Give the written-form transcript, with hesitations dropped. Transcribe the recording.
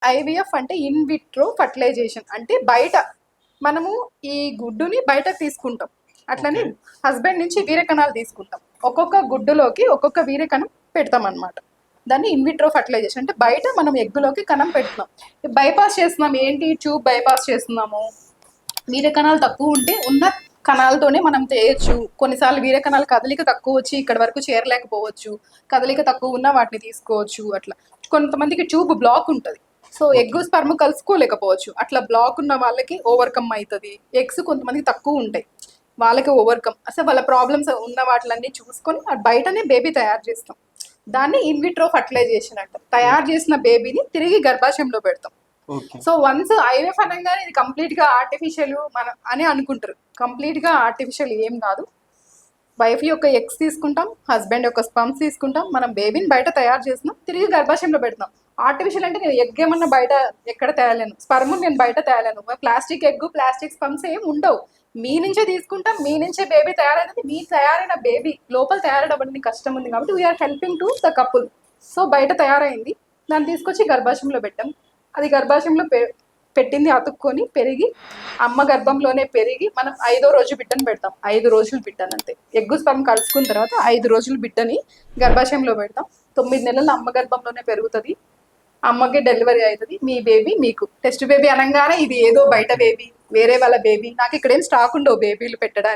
IVF అంటే in vitro fertilisation, అంటే బయట మనము ఈ గుడ్డుని బయటకు తీసుకుంటాం, అట్లనే హస్బెండ్ నుంచి వీర్యకణాలు తీసుకుంటాం, ఒక్కొక్క గుడ్డులోకి ఒక్కొక్క వీర్యకణం పెడతాం అనమాట. దాన్ని ఇన్ విట్రో ఫర్టిలైజేషన్ అంటే బయట మనం ఎగ్గులోకి కణం పెడుతున్నాం. బైపాస్ చేస్తున్నాం, ఏంటి ట్యూబ్ బైపాస్ చేస్తున్నాము. వీర్యకణాలు తక్కువ ఉంటే ఉన్న కణాలతోనే మనం చేయొచ్చు. కొన్నిసార్లు వీర్యకణాలు కదలిక తక్కువ వచ్చి ఇక్కడ వరకు చేరలేకపోవచ్చు, కదలిక తక్కువ ఉన్న వాటిని తీసుకోవచ్చు. అట్లా కొంతమందికి ట్యూబ్ బ్లాక్ ఉంటుంది, సో ఎగ్ స్పర్మ్ కలుసుకోలేకపోవచ్చు. అట్లా బ్లాక్ ఉన్న వాళ్ళకి ఓవర్కమ్ అవుతుంది. ఎగ్స్ కొంతమందికి తక్కువ ఉంటాయి, వాళ్ళకి ఓవర్కమ్. అసలు వాళ్ళ ప్రాబ్లమ్స్ ఉన్న వాటిలన్నీ చూసుకొని బయటనే బేబీ తయారు చేస్తాం. దాన్ని ఇన్విట్రో ఫర్టిలైజేషన్ అంటాం. తయారు చేసిన బేబీని తిరిగి గర్భాశయంలో పెడతాం. సో వన్స్ ఐవీఎఫ్ అనగానే ఇది కంప్లీట్ గా ఆర్టిఫిషియల్ మనం అని అనుకుంటారు. కంప్లీట్ గా ఆర్టిఫిషియల్ ఏం కాదు. వైఫ్ యొక్క ఎగ్స్ తీసుకుంటాం, హస్బెండ్ యొక్క స్పమ్స్ తీసుకుంటాం, మనం బేబీని బయట తయారు చేసినాం, తిరిగి గర్భాశయంలో పెడతాం. ఆర్టిఫిషియల్ అంటే నేను ఎగ్ ఏమన్నా బయట ఎక్కడ తేయలేను, స్పర్మ్ నేను బయట తేయలేను. ప్లాస్టిక్ ఎగ్, ప్లాస్టిక్ స్పమ్స్ ఏం ఉండవు. మీ నుంచే తీసుకుంటాం, మీ నుంచే బేబీ తయారైనది. మీ తయారైన బేబీ లోపల తయారవడానికి కష్టం ఉంది కాబట్టి we are helping to the couple. So బయట తయారైంది, దాన్ని తీసుకొచ్చి గర్భాశయంలో పెట్టాం. అది గర్భాశయంలో పెట్టింది అతుక్కొని పెరిగి అమ్మ గర్భంలోనే పెరిగి మనం 5వ రోజు బిడ్డను పెడతాం. 5 రోజులు బిడ్డను అంతే. ఎగ్గు స్పర్మ్ కలుసుకున్న తర్వాత 5 రోజులు బిడ్డని గర్భాశయంలో పెడతాం. 9 నెలలు అమ్మ గర్భంలోనే పెరుగుతుంది, అమ్మకి డెలివరీ అవుతుంది. మీ బేబీ మీకు టెస్ట్ బేబీ అనగానే ఇది ఏదో బయట బేబీ, వేరే వాళ్ళ బేబీ. నాకు ఇక్కడ ఏం స్టాక్ ఉండవు బేబీలు పెట్టడానికి.